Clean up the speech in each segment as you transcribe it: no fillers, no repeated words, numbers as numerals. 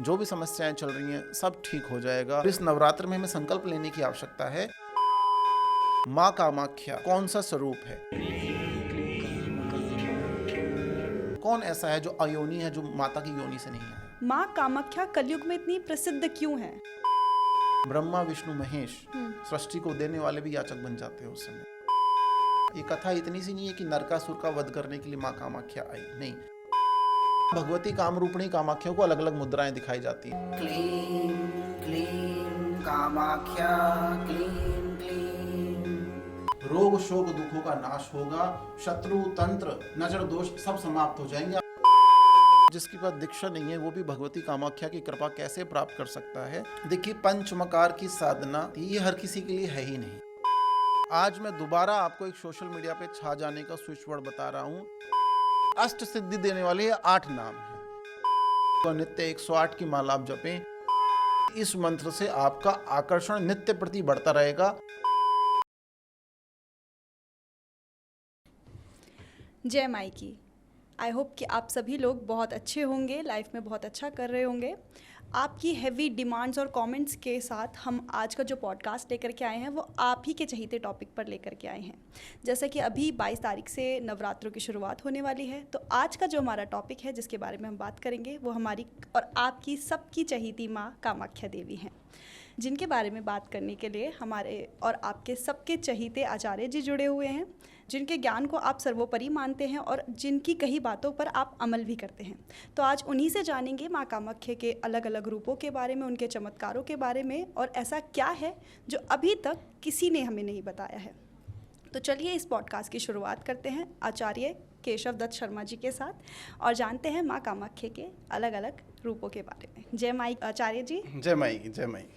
जो भी समस्याएं चल रही हैं सब ठीक हो जाएगा। इस नवरात्र में हमें संकल्प लेने की आवश्यकता है। माँ कामाख्या कौन सा स्वरूप है? कौन ऐसा है जो अयोनि है, जो माता की योनि से नहीं आया? माँ कामाख्या कलयुग में इतनी प्रसिद्ध क्यों है? ब्रह्मा विष्णु महेश सृष्टि को देने वाले भी याचक बन जाते हैं उस समय। ये कथा इतनी सी नहीं है कि नरकासुर का वध करने के लिए माँ कामाख्या आई, नहीं। भगवती कामरूपिणी कामाख्या को अलग अलग मुद्राएं दिखाई जाती हैं। क्लीं क्लीं कामाख्या क्लीं क्लीं। रोग शोक दुखों का नाश होगा, शत्रु तंत्र नजर दोष सब समाप्त हो जाएंगे। जिसके पास दीक्षा नहीं है वो भी भगवती कामाख्या की कृपा कैसे प्राप्त कर सकता है? देखिए, पंचमकार की साधना ये हर किसी के लिए है ही नहीं। आज मैं दोबारा आपको एक सोशल मीडिया पे छा जाने का स्विच वर्ड बता रहा हूँ। अष्ट सिद्धि देने वाले 8 नाम हैं। तो नित्य 108 की माला आप जपें। इस मंत्र से आपका आकर्षण नित्य प्रति बढ़ता रहेगा। जय माई की। आई होप कि आप सभी लोग बहुत अच्छे होंगे, लाइफ में बहुत अच्छा कर रहे होंगे। आपकी हैवी डिमांड्स और कमेंट्स के साथ हम आज का जो पॉडकास्ट लेकर के आए हैं वो आप ही के चहीते टॉपिक पर लेकर के आए हैं। जैसा कि अभी 22 तारीख से नवरात्रों की शुरुआत होने वाली है, तो आज का जो हमारा टॉपिक है जिसके बारे में हम बात करेंगे वो हमारी और आपकी सबकी चहीती माँ कामाख्या देवी हैं, जिनके बारे में बात करने के लिए हमारे और आपके सबके चहीते आचार्य जी जुड़े हुए हैं, जिनके ज्ञान को आप सर्वोपरि मानते हैं और जिनकी कही बातों पर आप अमल भी करते हैं। तो आज उन्हीं से जानेंगे माँ कामाख्या के अलग अलग रूपों के बारे में, उनके चमत्कारों के बारे में, और ऐसा क्या है जो अभी तक किसी ने हमें नहीं बताया है। तो चलिए इस पॉडकास्ट की शुरुआत करते हैं आचार्य केशव दत्त शर्मा जी के साथ और जानते हैं माँ कामाख्या के अलग अलग रूपों के बारे में। जय माई आचार्य जी। जय माई की, जय माई।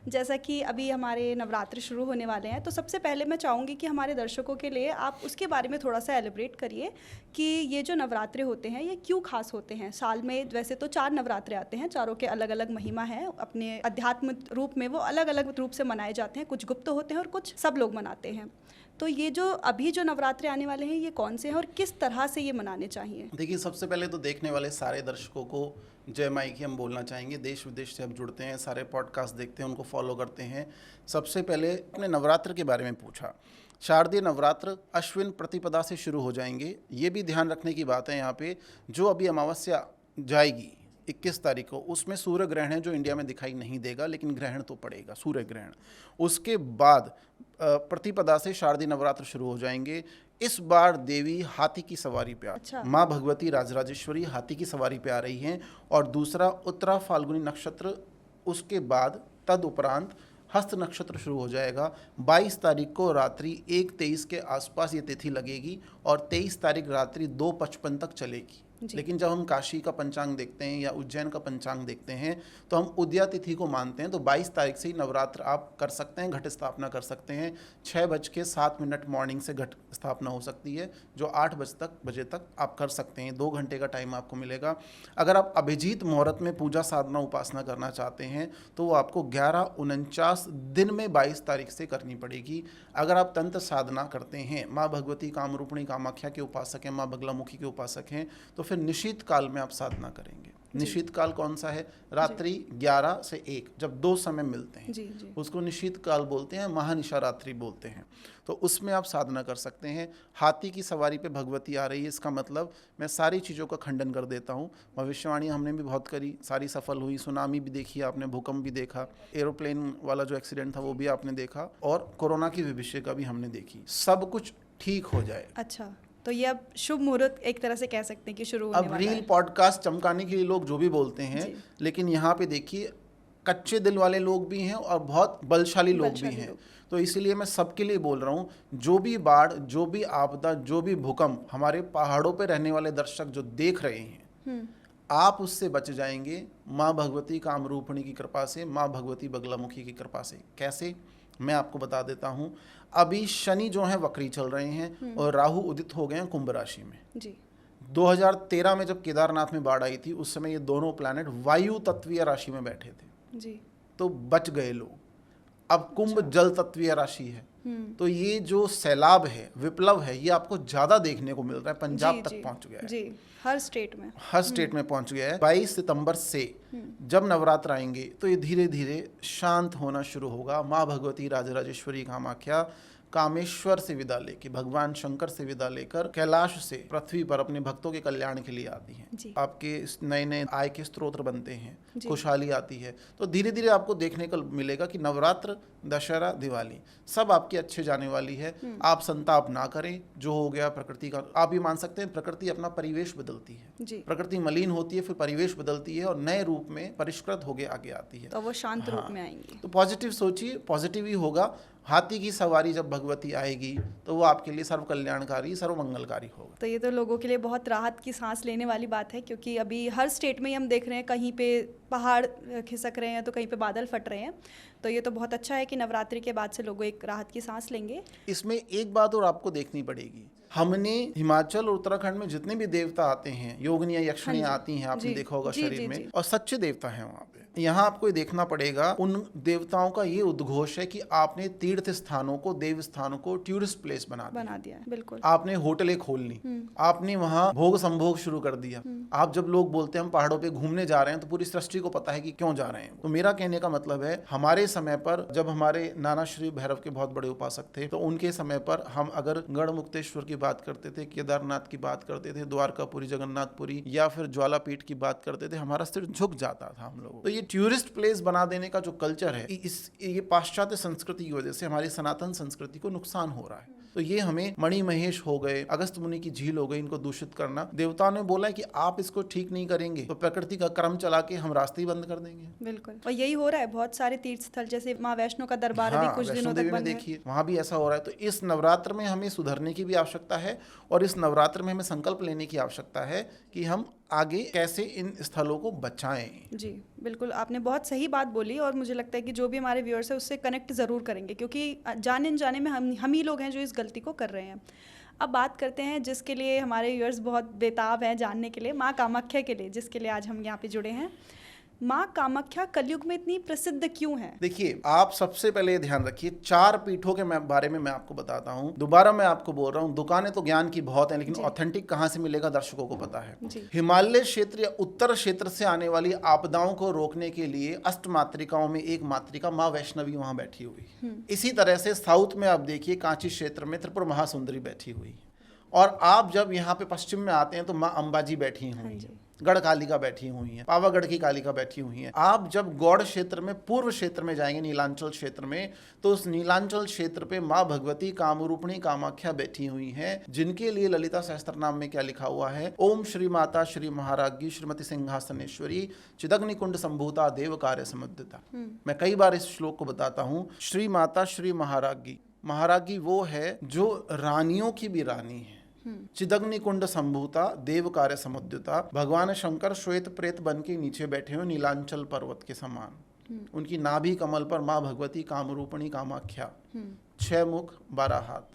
जैसा कि अभी हमारे नवरात्र शुरू होने वाले हैं, तो सबसे पहले मैं चाहूँगी कि हमारे दर्शकों के लिए आप उसके बारे में थोड़ा सा एलिब्रेट करिए कि ये जो नवरात्रे होते हैं ये क्यों खास होते हैं। साल में वैसे तो 4 नवरात्रे आते हैं, चारों के अलग अलग महिमा है, अपने अध्यात्म रूप में वो अलग अलग रूप से मनाए जाते हैं। कुछ गुप्त होते हैं और कुछ सब लोग मनाते हैं। तो ये जो अभी जो नवरात्रे आने वाले हैं ये कौन से हैं और किस तरह से ये मनाने चाहिए? देखिए, सबसे पहले तो देखने वाले सारे दर्शकों को जय माई की हम बोलना चाहेंगे। देश विदेश से अब जुड़ते हैं, सारे पॉडकास्ट देखते हैं, उनको फॉलो करते हैं। सबसे पहले अपने नवरात्र के बारे में पूछा। शारदीय नवरात्र अश्विन प्रतिपदा से शुरू हो जाएंगे। ये भी ध्यान रखने की बात है यहाँ पे, जो अभी अमावस्या जाएगी 21 तारीख को, उसमें सूर्य ग्रहण है जो इंडिया में दिखाई नहीं देगा, लेकिन ग्रहण तो पड़ेगा, सूर्य ग्रहण। उसके बाद प्रतिपदा से शारदीय नवरात्र शुरू हो जाएंगे। इस बार देवी हाथी की सवारी पे अच्छा। माँ भगवती राजराजेश्वरी हाथी की सवारी पे आ रही हैं। और दूसरा उत्तरा फाल्गुनी नक्षत्र, उसके बाद तदुपरांत हस्त नक्षत्र शुरू हो जाएगा। 22 तारीख को रात्रि 1:23 के आसपास ये तिथि लगेगी और 23 तारीख रात्रि 2:55 तक चलेगी। लेकिन जब हम काशी का पंचांग देखते हैं या उज्जैन का पंचांग देखते हैं तो हम उदया तिथि को मानते हैं। तो 22 तारीख से ही नवरात्र आप कर सकते हैं, घट स्थापना कर सकते हैं। 6:07 मॉर्निंग से घट स्थापना हो सकती है, जो 8 बजे तक आप कर सकते हैं। 2 घंटे का टाइम आपको मिलेगा। अगर आप अभिजीत मुहूर्त में पूजा साधना उपासना करना चाहते हैं तो वो आपको 11-49 दिन में 22 तारीख से करनी पड़ेगी। अगर आप तंत्र साधना करते हैं, माँ भगवती कामरूपिणी कामाख्या के उपासक हैं, माँ बगलामुखी के उपासक हैं, तो फिर निशीत काल में आप साधना करेंगे। निशीत काल कौन सा है? रात्रि 11 से 1, जब 2 समय मिलते हैं जी। उसको निशीत काल बोलते हैं, महानिशा रात्रि बोलते हैं। तो उसमें आप साधना कर सकते हैं। हाथी की सवारी पे भगवती आ रही है, इसका मतलब मैं सारी चीज़ों का खंडन कर देता हूँ। भविष्यवाणी हमने भी बहुत करी, सारी सफल हुई। सुनामी भी देखी आपने, भूकंप भी देखा, एरोप्लेन वाला जो एक्सीडेंट था वो भी आपने देखा, और कोरोना की विभीषिका भी हमने देखी। सब कुछ ठीक हो जाए। अच्छा, तो ये अब शुभ मुहूर्त एक तरह से कह सकते हैं कि शुरू होने अब वाला रील है। पॉडकास्ट चमकाने के लिए लोग जो भी बोलते हैं, जी। लेकिन यहाँ पे देखिए कच्चे दिल वाले लोग भी हैं और बहुत बलशाली लोग भी हैं। तो इसीलिए मैं सबके लिए बोल रहा हूँ, जो भी बाढ़, जो भी आपदा, जो भी भूकंप हमारे पहाड़ों पे रहने वाले दर्शक जो देख रहे हैं, आप उससे बच जाएंगे माँ भगवती कामरूपिणी की कृपा से, माँ भगवती बगलामुखी की कृपा से। कैसे, मैं आपको बता देता हूँ। अभी शनि जो है वक्री चल रहे हैं और राहु उदित हो गए हैं कुंभ राशि में जी। 2013 में जब केदारनाथ में बाढ़ आई थी, उस समय ये दोनों प्लैनेट वायु तत्वीय राशि में बैठे थे जी। तो बच गए लोग। अब कुंभ जल तत्वीय राशि है, तो ये जो सैलाब है, विप्लव है, ये आपको ज्यादा देखने को मिल रहा है। पंजाब तक पहुंच गया है जी, हर स्टेट में पहुंच गया है। 22 सितंबर से जब नवरात्र आएंगे तो ये धीरे धीरे शांत होना शुरू होगा। माँ भगवती राजराजेश्वरी कामाख्या कामेश्वर से विदा लेके, भगवान शंकर से विदा लेकर कैलाश से पृथ्वी पर अपने भक्तों के कल्याण के लिए आती हैं। आपके नए नए आय के स्रोत बनते हैं, खुशहाली आती है। तो धीरे धीरे आपको देखने को मिलेगा कि नवरात्र, दशहरा, दिवाली सब आपके अच्छे जाने वाली है। आप संताप ना करें, जो हो गया प्रकृति का। आप ये मान सकते हैं प्रकृति अपना परिवेश बदलती है। प्रकृति मलिन होती है, फिर परिवेश बदलती है और नए रूप में परिष्कृत होके आगे आती है, तो वो शांत रूप में आएंगी। तो पॉजिटिव सोचिए, पॉजिटिव ही होगा। हाथी की सवारी जब भगवती आएगी तो वो आपके लिए सर्व कल्याणकारी, सर्व मंगलकारी होगा। तो ये तो लोगों के लिए बहुत राहत की सांस लेने वाली बात है, क्योंकि अभी हर स्टेट में ही हम देख रहे हैं, कहीं पे पहाड़ खिसक रहे हैं तो कहीं पे बादल फट रहे हैं। तो ये तो बहुत अच्छा है कि नवरात्रि के बाद से लोग एक राहत की सांस लेंगे। इसमें एक बात और आपको देखनी पड़ेगी, हमने हिमाचल और उत्तराखंड में जितने भी देवता आते हैं, योगिनियां, यक्षिणियां आती हैं, आपने देखा होगा शरीर में, और सच्चे देवता हैं वहाँ पे। यहाँ आपको देखना पड़ेगा, उन देवताओं का ये उद्घोष है कि आपने तीर्थ स्थानों को, देव स्थानों को टूरिस्ट प्लेस बना दिया है। बिल्कुल, आपने होटलें खोल ली, आपने वहाँ भोग संभोग शुरू कर दिया। आप जब लोग बोलते हैं हम पहाड़ों पे घूमने जा रहे हैं, तो पूरी सृष्टि को पता है कि क्यों जा रहे हैं। तो मेरा कहने का मतलब है, हमारे समय पर जब हमारे नाना श्री भैरव के बहुत बड़े उपासक थे, तो उनके समय पर हम अगर गढ़मुक्तेश्वर की बात करते थे, केदारनाथ की बात करते थे, द्वारकापुरी, जगन्नाथपुरी या फिर ज्वालापीठ की बात करते थे, हमारा सिर झुक जाता था हम लोगों। तो ये टूरिस्ट प्लेस बना देने का जो कल्चर है, ये पाश्चात्य संस्कृति की वजह से हमारी सनातन संस्कृति को नुकसान हो रहा है। तो ये हमें मणि महेश हो गए, अगस्त मुनि की झील हो गई, इनको दूषित करना, देवताओं ने बोला है कि आप इसको ठीक नहीं करेंगे तो प्रकृति का क्रम चला के हम रास्ते ही बंद कर देंगे। बिल्कुल, और यही हो रहा है। बहुत सारे तीर्थ स्थल जैसे माँ वैष्णो का दरबार अभी कुछ दिनों तक बंद है, देखिए वहां भी ऐसा हो रहा है। तो इस नवरात्र में हमें सुधरने की भी आवश्यकता है, और इस नवरात्र में हमें संकल्प लेने की आवश्यकता है कि हम आगे कैसे इन स्थलों को बचाएं। जी बिल्कुल, आपने बहुत सही बात बोली, और मुझे लगता है कि जो भी हमारे व्यूअर्स है उससे कनेक्ट ज़रूर करेंगे, क्योंकि जाने अनजाने में हम ही लोग हैं जो इस गलती को कर रहे हैं। अब बात करते हैं जिसके लिए हमारे व्यूअर्स बहुत बेताब हैं जानने के लिए, माँ कामाख्या के लिए, जिसके लिए आज हम यहाँ पे जुड़े हैं। माँ कामाख्या कलयुग में इतनी प्रसिद्ध क्यों है? देखिए, आप सबसे पहले ध्यान रखिए, 4 पीठों के बारे में मैं आपको बताता हूँ। दोबारा मैं आपको बोल रहा हूँ, दुकानें तो ज्ञान की बहुत हैं, लेकिन ऑथेंटिक कहाँ से मिलेगा दर्शकों को पता है। हिमालय क्षेत्र या उत्तर क्षेत्र से आने वाली आपदाओं को रोकने के लिए अष्टमातृकाओं में एक मातृका माँ वैष्णवी वहां बैठी हुई। इसी तरह से साउथ में आप देखिए, कांची क्षेत्र में त्रिपुर महासुंदरी बैठी हुई, और आप जब यहाँ पे पश्चिम में आते हैं तो माँ अंबाजी बैठी हुई हैं, गढ़ कालिका बैठी हुई है, पावागढ़ की कालिका बैठी हुई है। आप जब गौड़ क्षेत्र में, पूर्व क्षेत्र में जाएंगे, नीलांचल क्षेत्र में, तो उस नीलांचल क्षेत्र पे माँ भगवती कामरूपिणी कामाख्या बैठी हुई हैं, जिनके लिए ललिता सहस्त्रनाम में क्या लिखा हुआ है, ओम श्री माता श्री महाराज्ञी श्रीमती सिंहासनेश्वरी चिदग्निकुंड संभूता देव कार्य समुद्दिता। मैं कई बार इस श्लोक को बताता हूँ। श्री माता श्री महाराज्ञी, महाराज्ञी वो है जो रानियों की भी रानी है। चिदग्निकुंड संभूता देव कार्य समुद्यता, भगवान शंकर श्वेत प्रेत बन के नीचे बैठे हुए नीलांचल पर्वत के समान। उनकी नाभि कमल पर माँ भगवती कामरूपिणी कामाख्या, 6 मुख 12 हाथ,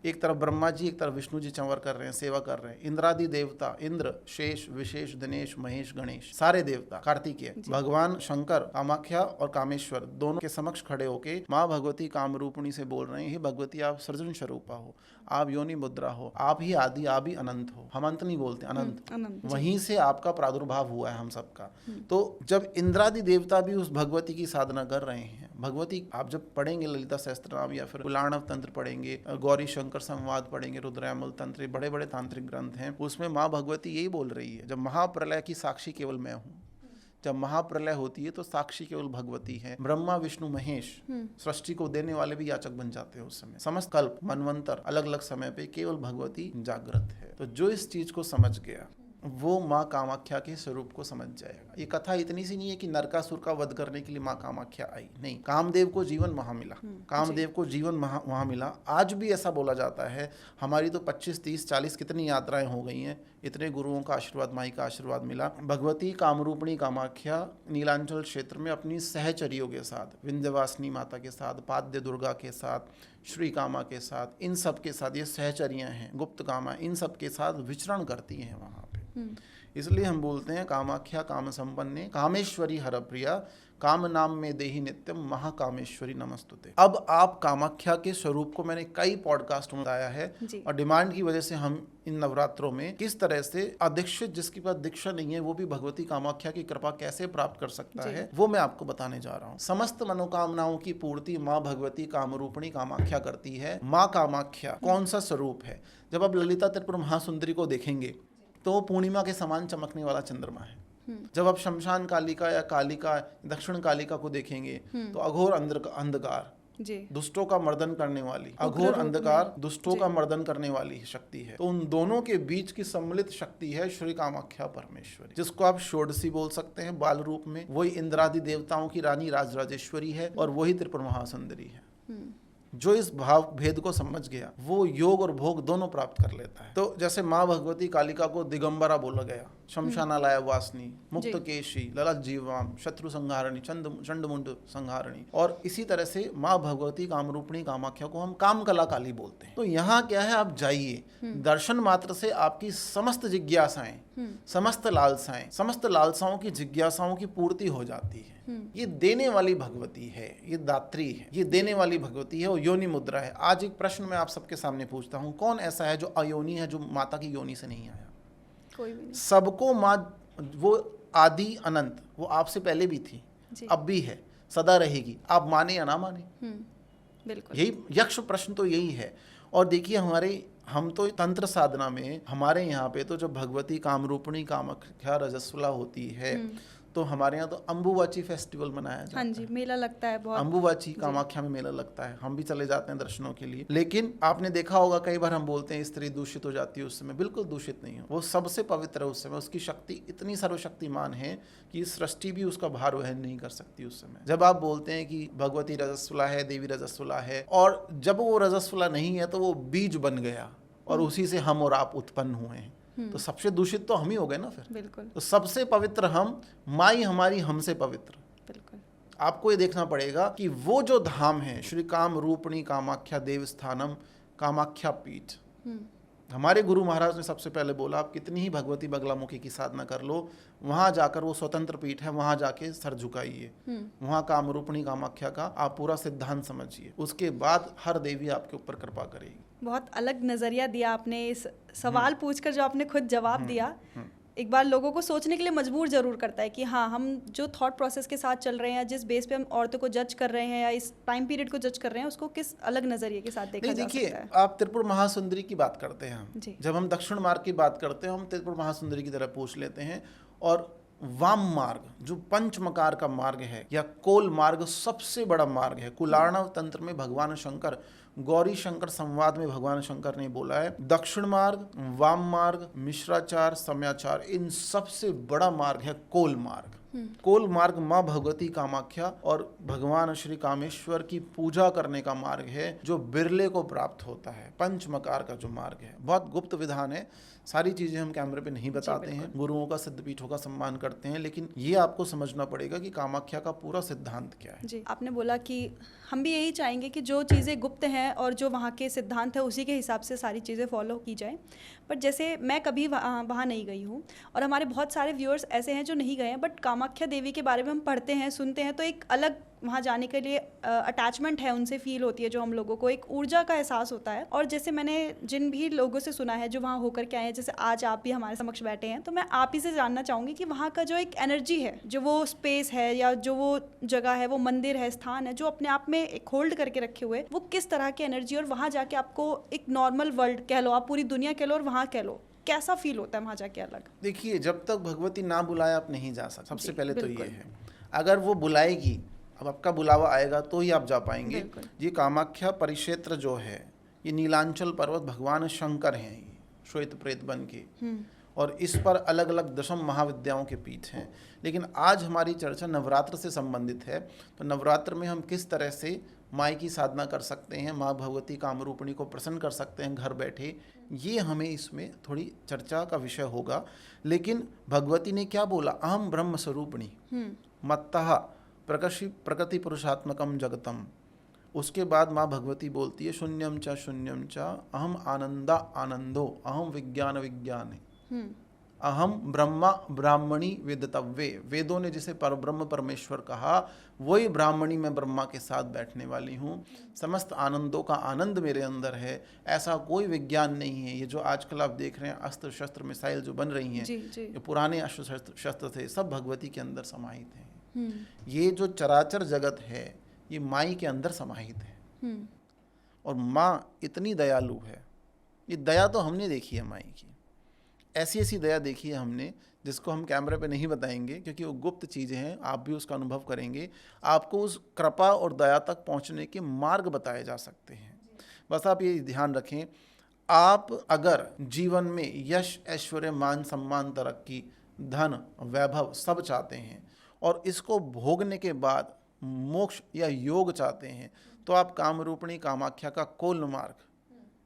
एक तरफ ब्रह्मा जी, एक तरफ विष्णु जी चंवर कर रहे हैं, सेवा कर रहे हैं। इंद्रादि देवता, इंद्र, शेष, विशेष, दिनेश, महेश, गणेश, सारे देवता, कार्तिकेय, भगवान शंकर, कामाख्या और कामेश्वर दोनों के समक्ष खड़े होके माँ भगवती कामरूपिणी से बोल रहे हैं, हे भगवती आप सृजन स्वरूपा हो, आप योनि मुद्रा हो, आप ही आदि, आप ही अनंत हो। हम अंत नहीं बोलते, अनंत। वहीं से आपका प्रादुर्भाव हुआ है हम सबका। तो जब इंद्रादि देवता भी उस भगवती की साधना कर रहे हैं, भगवती आप जब पढ़ेंगे ललिता सहस्त्रनाम या फिर पुलाणव तंत्र पढ़ेंगे, गौरी शंकर संवाद पढ़ेंगे, रुद्रयामल तंत्र, बड़े बड़े तांत्रिक ग्रंथ हैं, उसमें माँ भगवती यही बोल रही है, जब महाप्रलय की साक्षी केवल मैं हूँ। जब महाप्रलय होती है तो साक्षी केवल भगवती है। ब्रह्मा विष्णु महेश सृष्टि को देने वाले भी याचक बन जाते हैं उस समय। समस्त कल्प मनवंतर अलग अलग समय पे केवल भगवती जागृत है। तो जो इस चीज को समझ गया वो माँ कामाख्या के स्वरूप को समझ जाएगा। ये कथा इतनी सी नहीं है कि नरकासुर का वध करने के लिए माँ कामाख्या आई, नहीं, कामदेव को जीवन वहां मिला, कामदेव को जीवन वहां मिला। आज भी ऐसा बोला जाता है, हमारी तो 25, 30, 40 कितनी यात्राएं हो गई हैं, इतने गुरुओं का आशीर्वाद, माई का आशीर्वाद मिला। भगवती कामरूपिणी कामाख्या नीलांचल क्षेत्र में अपनी सहचरियों के साथ, विंध्यवासिनी माता के साथ, पाद्य दुर्गा के साथ, श्री कामा के साथ, इन सब के साथ, ये सहचरियां हैं, गुप्त कामा, इन सब के साथ विचरण करती हैं वहाँ पे। इसलिए हम बोलते हैं कामाख्या काम संपन्ने कामेश्वरी हरप्रिया काम नाम में देही नित्यम महाकामेश्वरी नमस्तुते। अब आप कामाख्या के स्वरूप को मैंने कई पॉडकास्ट में बताया है जी। और डिमांड की वजह से हम इन नवरात्रों में किस तरह से अदीक्षित जिसके पास दीक्षा नहीं है वो भी भगवती कामाख्या की कृपा कैसे प्राप्त कर सकता जी। है वो मैं आपको बताने जा रहा हूँ। समस्त मनोकामनाओं की पूर्ति माँ भगवती कामरूपिणी कामाख्या करती है। माँ कामाख्या कौन सा स्वरूप है? जब आप ललिता त्रिपुर महासुंदरी को देखेंगे तो वो पूर्णिमा के समान चमकने वाला चंद्रमा है। जब आप शमशान कालिका या कालिका दक्षिण कालिका को देखेंगे तो अघोर अंधकार जी। दुष्टों का मर्दन करने वाली, उग्र अघोर रूप अंधकार में। दुष्टों जी। का मर्दन करने वाली शक्ति है। तो उन दोनों के बीच की सम्मिलित शक्ति है श्री कामाख्या परमेश्वरी, जिसको आप षोडशी बोल सकते हैं बाल रूप में। वही इंद्रादि देवताओं की रानी राजराजेश्वरी है और वही त्रिपुर महासुंदरी है। जो इस भाव भेद को समझ गया वो योग और भोग दोनों प्राप्त कर लेता है। तो जैसे माँ भगवती कालिका को दिगंबरा बोला गया, शमशानालय वासनी, मुक्त केशी, ललत जीवाम, शत्रु संहारणी, चंडमुंड संहारणी, और इसी तरह से माँ भगवती कामरूपिणी कामाख्या को हम काम कला काली बोलते हैं। तो यहाँ क्या है, आप जाइए, दर्शन मात्र से आपकी समस्त जिज्ञासाएं, समस्त लालसाओं की जिज्ञासाओं की पूर्ति हो जाती है। ये देने वाली भगवती है, ये दात्री है, ये देने वाली भगवती है और योनि मुद्रा है। आज एक प्रश्न मैं आप सबके सामने पूछता हूँ, कौन ऐसा है जो अयोनि है, जो माता की योनि से नहीं आया? कोई भी नहीं। सबको माँ, वो आदि अनंत, वो आपसे पहले भी थी, अब भी है, सदा रहेगी, आप माने या ना माने। बिल्कुल। यही यक्ष प्रश्न तो यही है। और देखिए हम तो तंत्र साधना में हमारे यहाँ पे तो जब भगवती कामरूपिणी कामाख्या रजस्वला होती है तो हमारे यहाँ तो अम्बुवाची फेस्टिवल मनाया जाता है। हाँ जी, मेला लगता है बहुत। अम्बुवाची कामाख्या में मेला लगता है, हम भी चले जाते हैं दर्शनों के लिए। लेकिन आपने देखा होगा कई बार हम बोलते हैं स्त्री दूषित हो जाती है उस समय, बिल्कुल दूषित नहीं हो, वो सबसे पवित्र है उस समय। उसकी शक्ति इतनी सर्वशक्तिमान है कि सृष्टि भी उसका भार वहन नहीं कर सकती उस समय। जब आप बोलते हैं कि भगवती रजस्वला है, देवी रजस्वला है, और जब वो रजस्वला नहीं है तो वो बीज बन गया और उसी से हम और आप उत्पन्न हुए हैं, तो सबसे दूषित तो हम ही हो गए ना फिर। बिल्कुल। तो सबसे पवित्र हम, माई हमारी हमसे पवित्र। बिल्कुल। आपको ये देखना पड़ेगा कि वो जो धाम है श्री काम रूपिणी कामाख्या देवस्थानम कामाख्या पीठ, हमारे गुरु महाराज ने सबसे पहले बोला आप कितनी ही भगवती बगलामुखी की साधना कर लो, वहां जाकर वो स्वतंत्र पीठ है, वहां जाके सर झुकाइए, वहां काम रूपिणी कामाख्या का आप पूरा सिद्धांत समझिए, उसके बाद हर देवी आपके ऊपर कृपा करेगी। बहुत अलग नजरिया दिया आपने इस सवाल पूछकर, जो आपने खुद जवाब दिया, एक बार लोगों को सोचने के लिए मजबूर जरूर करता है कि हाँ, हम जो थॉट प्रोसेस के साथ चल रहे हैं, जिस बेस पे हम औरतों को जज कर रहे हैं या इस टाइम पीरियड को जज कर रहे हैं, उसको किस अलग नजरिए के साथ देखा जा सकता है। देखिए, आप त्रिपुर महासुंदरी की बात करते हैं हम, जब हम दक्षिण मार्ग की बात करते हैं हम त्रिपुर महासुंदरी की तरह पूछ लेते हैं। और वाम मार्ग जो पंचमकार का मार्ग है या कोल मार्ग सबसे बड़ा मार्ग है। कुलार्णव तंत्र में भगवान शंकर, गौरी शंकर संवाद में भगवान शंकर ने बोला है दक्षिण मार्ग, वाम मार्ग, मिश्राचार, समयाचार, इन सबसे बड़ा मार्ग है कोल मार्ग। कोल मार्ग माँ भगवती कामाख्या और भगवान श्री कामेश्वर की पूजा करने का मार्ग है, जो बिरले को प्राप्त होता है। पंचमकार का जो मार्ग है बहुत गुप्त विधान है, सारी चीजें हम कैमरे पे नहीं बताते हैं, गुरुओं का सिद्धपीठों का सम्मान करते हैं, लेकिन ये आपको समझना पड़ेगा कि कामाख्या का पूरा सिद्धांत क्या है। जी, आपने बोला कि हम भी यही चाहेंगे कि जो चीज़ें गुप्त हैं और जो वहाँ के सिद्धांत है उसी के हिसाब से सारी चीज़ें फॉलो की जाए। बट जैसे मैं कभी वहाँ नहीं गई हूँ और हमारे बहुत सारे व्यूअर्स ऐसे हैं जो नहीं गए हैं, बट कामाख्या देवी के बारे में हम पढ़ते हैं, सुनते हैं, तो एक अलग वहाँ जाने के लिए अटैचमेंट है, उनसे फील होती है, जो हम लोगों को एक ऊर्जा का एहसास होता है। और जैसे मैंने जिन भी लोगों से सुना है जो वहाँ होकर के आए हैं, जैसे आज आप भी हमारे समक्ष बैठे हैं, तो मैं आप ही से जानना चाहूँगी कि वहाँ का जो एक एनर्जी है, जो वो स्पेस है या जो वो जगह है, वो मंदिर है, स्थान है, जो अपने आप में एक होल्ड करके रखे हुए, वो किस तरह की एनर्जी, और वहाँ जाके आपको एक नॉर्मल वर्ल्ड कह लो, आप पूरी दुनिया कह लो और वहाँ कह लो, कैसा फील होता है वहाँ जाके अलग? देखिए, जब तक भगवती ना बुलाए आप नहीं जा सकते, सबसे पहले तो ये है। अगर वो बुलाएगी, अब आपका बुलावा आएगा तो ही आप जा पाएंगे। ये कामाख्या परिक्षेत्र जो है, ये नीलांचल पर्वत भगवान शंकर हैं, ये श्वेत प्रेत बन के, और इस पर अलग अलग दशम महाविद्याओं के पीठ हैं। लेकिन आज हमारी चर्चा नवरात्र से संबंधित है, तो नवरात्र में हम किस तरह से माई की साधना कर सकते हैं, माँ भगवती कामरूपिणी को प्रसन्न कर सकते हैं घर बैठे, ये हमें इसमें थोड़ी चर्चा का विषय होगा। लेकिन भगवती ने क्या बोला, अहम ब्रह्म स्वरूपिणी मत्तः प्रकृति पुरुषात्मकम जगतम। उसके बाद माँ भगवती बोलती है शून्यम च अहम आनंदा आनंदो अहम विज्ञान विज्ञाने। अहम ब्रह्मा ब्राह्मणी वेदतव्ये, वेदों ने जिसे परब्रह्म परमेश्वर कहा, वही ब्राह्मणी में ब्रह्मा के साथ बैठने वाली हूँ। समस्त आनंदों का आनंद मेरे अंदर है। ऐसा कोई विज्ञान नहीं है। ये जो आजकल आप देख रहे हैं अस्त्र शस्त्र मिसाइल जो बन रही हैं, ये पुराने अस्त्र शस्त्र थे, सब भगवती के अंदर समाहित हैं। ये जो चराचर जगत है ये माई के अंदर समाहित है। और माँ इतनी दयालु है, ये दया तो हमने देखी है माई की, ऐसी ऐसी दया देखी है हमने जिसको हम कैमरे पे नहीं बताएंगे क्योंकि वो गुप्त चीज़ें हैं। आप भी उसका अनुभव करेंगे, आपको उस कृपा और दया तक पहुंचने के मार्ग बताए जा सकते हैं। बस आप ये ध्यान रखें, आप अगर जीवन में यश ऐश्वर्य मान सम्मान तरक्की धन वैभव सब चाहते हैं और इसको भोगने के बाद मोक्ष या योग चाहते हैं, तो आप कामरूपिणी कामाख्या का कोल मार्ग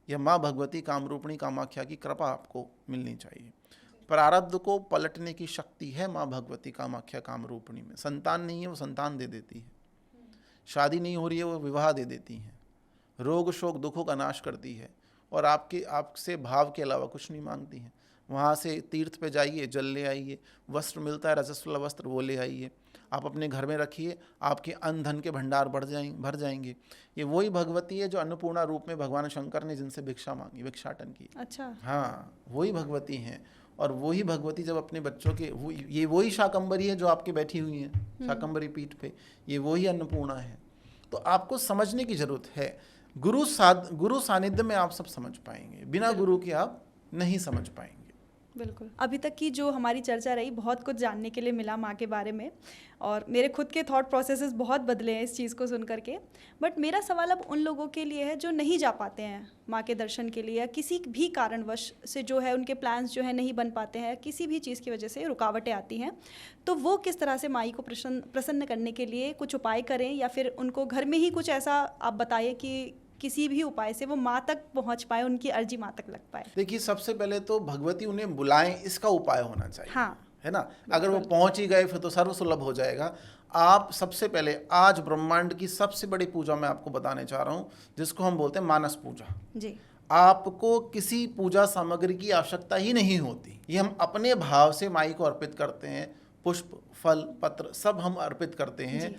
या माँ भगवती कामरूपिणी कामाख्या की कृपा आपको मिलनी चाहिए। प्रारब्ध को पलटने की शक्ति है माँ भगवती कामाख्या कामरूपिणी में। संतान नहीं है वो संतान दे देती है, शादी नहीं हो रही है वो विवाह दे देती हैं, रोग शोक दुखों का नाश करती है और आपसे भाव के अलावा कुछ नहीं मांगती हैं। वहाँ से तीर्थ पे जाइए, जल ले आइए, वस्त्र मिलता है रजस्वला वस्त्र, वो ले आइए, आप अपने घर में रखिए, आपके अन्न धन के भंडार भर जाएंगे। ये वही भगवती है जो अन्नपूर्णा रूप में भगवान शंकर ने जिनसे भिक्षा मांगी, भिक्षाटन की। अच्छा, हाँ, वही भगवती हैं। और वही भगवती जब अपने बच्चों के ये वही शाकंभरी है जो आपके बैठी हुई हैं शाकंभरी पीठ पे, ये वही अन्नपूर्णा है। तो आपको समझने की जरूरत है। गुरु सानिध्य में आप सब समझ पाएंगे, बिना गुरु के आप नहीं समझ पाएंगे। बिल्कुल। अभी तक की जो हमारी चर्चा रही, बहुत कुछ जानने के लिए मिला माँ के बारे में और मेरे खुद के थॉट प्रोसेसेस बहुत बदले हैं इस चीज़ को सुन करके। बट मेरा सवाल अब उन लोगों के लिए है जो नहीं जा पाते हैं माँ के दर्शन के लिए, या किसी भी कारणवश से जो है उनके प्लान्स जो है नहीं बन पाते हैं, किसी भी चीज़ की वजह से रुकावटें आती हैं, तो वो किस तरह से माई को प्रसन्न करने के लिए कुछ उपाय करें, या फिर उनको घर में ही कुछ ऐसा आप बताइए कि किसी भी उपाय से वो माँ तक पहुँच पाए, उनकी अर्जी माँ तक लग पाए। देखिए, सबसे पहले तो भगवती उन्हें बुलाएं, इसका उपाय होना चाहिए। हाँ, है ना। अगर वो पहुंच ही गए फिर तो सर्वसुलभ हो जाएगा। आप सबसे पहले आज ब्रह्मांड की सबसे बड़ी पूजा मैं आपको बताने चाह रहा हूँ, जिसको हम बोलते हैं मानस पूजा जी। आपको किसी पूजा सामग्री की आवश्यकता ही नहीं होती। ये हम अपने भाव से माई को अर्पित करते हैं। पुष्प फल पत्र सब हम अर्पित करते हैं।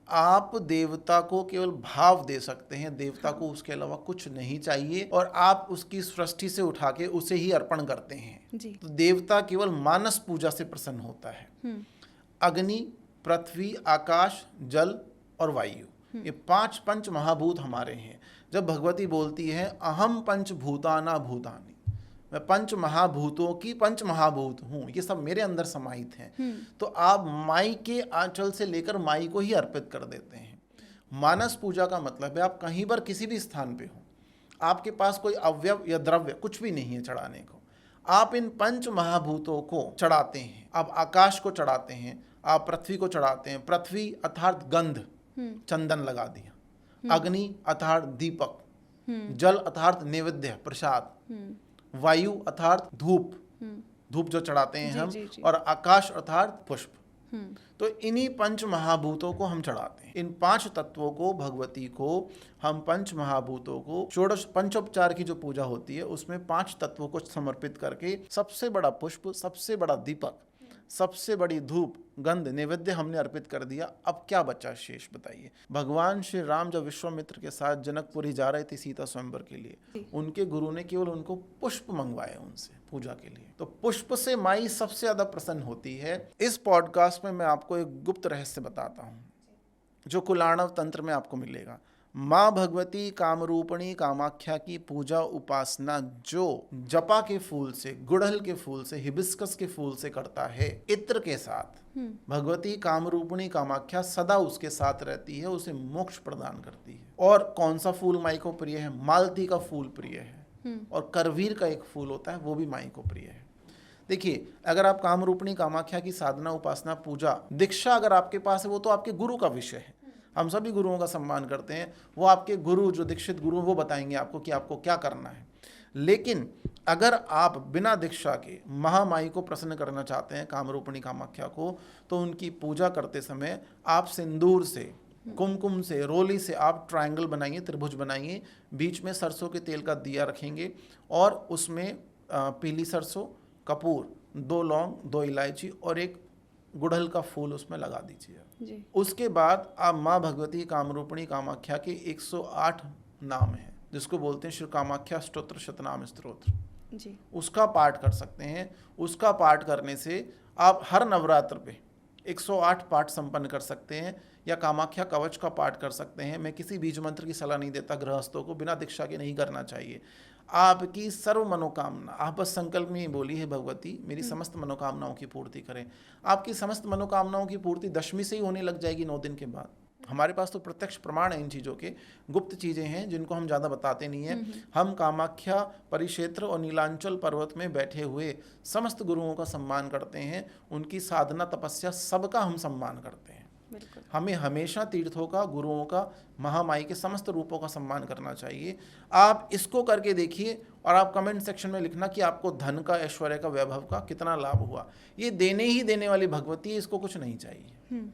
आप देवता को केवल भाव दे सकते हैं, देवता को उसके अलावा कुछ नहीं चाहिए, और आप उसकी सृष्टि से उठा के उसे ही अर्पण करते हैं जी। तो देवता केवल मानस पूजा से प्रसन्न होता है। अग्नि पृथ्वी आकाश जल और वायु, ये पांच पंच महाभूत हमारे हैं। जब भगवती बोलती है अहम पंचभूताना भूतानि, मैं पंच महाभूतों की पंच महाभूत हूँ, ये सब मेरे अंदर समाहित हैं, तो आप माई के आंचल से लेकर माई को ही अर्पित कर देते हैं। मानस पूजा का मतलब है आप कहीं पर किसी भी स्थान पे हो, आपके पास कोई अवयव या द्रव्य कुछ भी नहीं है चढ़ाने को, आप इन पंच महाभूतों को चढ़ाते हैं। आप आकाश को चढ़ाते हैं, आप पृथ्वी को चढ़ाते हैं। पृथ्वी अर्थात गंध, चंदन लगा दिया। अग्नि अर्थात दीपक, जल अर्थात नैवेद्य प्रसाद, वायु अर्थात धूप, धूप जो चढ़ाते हैं हम, और आकाश अर्थात पुष्प। तो इन्हीं पंच महाभूतों को हम चढ़ाते हैं। इन पांच तत्वों को, भगवती को हम पंच महाभूतों को, षोडश पंचोपचार की जो पूजा होती है उसमें पांच तत्वों को समर्पित करके सबसे बड़ा पुष्प, सबसे बड़ा दीपक, सबसे बड़ी धूप गंध नैवेद्य हमने अर्पित कर दिया। अब क्या बचा शेष बताइए। भगवान श्री राम जब विश्वामित्र के साथ जनकपुरी जा रहे थे सीता स्वयंवर के लिए, उनके गुरु ने केवल उनको पुष्प मंगवाए उनसे पूजा के लिए। तो पुष्प से माई सबसे ज्यादा प्रसन्न होती है। इस पॉडकास्ट में मैं आपको एक गुप्त रहस्य बताता हूँ जो कुलाणव तंत्र में आपको मिलेगा। माँ भगवती कामरूपिणी कामाख्या की पूजा उपासना जो जपा के फूल से, गुड़हल के फूल से, हिबिस्कस के फूल से करता है इत्र के साथ, भगवती कामरूपिणी कामाख्या सदा उसके साथ रहती है, उसे मोक्ष प्रदान करती है। और कौन सा फूल माई को प्रिय है? मालती का फूल प्रिय है, और करवीर का एक फूल होता है वो भी माई को प्रिय है। देखिए, अगर आप कामरूपिणी कामाख्या की साधना उपासना पूजा दीक्षा अगर आपके पास है, वो तो आपके गुरु का विषय है। हम सभी गुरुओं का सम्मान करते हैं, वो आपके गुरु जो दीक्षित गुरु वो बताएंगे आपको कि आपको क्या करना है। लेकिन अगर आप बिना दीक्षा के महामाई को प्रसन्न करना चाहते हैं, कामरूपिणी कामाख्या को, तो उनकी पूजा करते समय आप सिंदूर से, कुमकुम से, रोली से आप ट्रायंगल बनाइए, त्रिभुज बनाइए, बीच में सरसों के तेल का दिया रखेंगे और उसमें पीली सरसों, कपूर, 2 लौंग, 2 इलायची और एक गुड़हल का फूल उसमें लगा दीजिए। जी। उसके बाद आप माँ भगवती कामरूपिणी कामाख्या के 108 नाम हैं जिसको बोलते हैं श्री कामाख्या स्तोत्र शतनाम स्तोत्र, जी। उसका पाठ कर सकते हैं। उसका पाठ करने से आप हर नवरात्र पे 108 पाठ संपन्न कर सकते हैं, या कामाख्या कवच का पाठ कर सकते हैं। मैं किसी बीज मंत्र की सलाह नहीं देता, गृहस्थों को बिना दीक्षा के नहीं करना चाहिए। आपकी सर्व मनोकामना, आप बस संकल्प में ही बोली है भगवती मेरी समस्त मनोकामनाओं की पूर्ति करें। आपकी समस्त मनोकामनाओं की पूर्ति दशमी से ही होने लग जाएगी 9 दिन के बाद। हमारे पास तो प्रत्यक्ष प्रमाण है इन चीज़ों के, गुप्त चीज़ें हैं जिनको हम ज़्यादा बताते नहीं हैं। हम कामाख्या परिक्षेत्र और नीलांचल पर्वत में बैठे हुए समस्त गुरुओं का सम्मान करते हैं, उनकी साधना तपस्या सबका हम सम्मान करते हैं। बिल्कुल। हमें हमेशा तीर्थों का, गुरुओं का, महामाई के समस्त रूपों का सम्मान करना चाहिए। आप इसको करके देखिए और आप कमेंट सेक्शन में लिखना कि आपको धन का, ऐश्वर्य का, वैभव का कितना लाभ हुआ। ये देने ही देने वाली भगवती है, इसको कुछ नहीं चाहिए,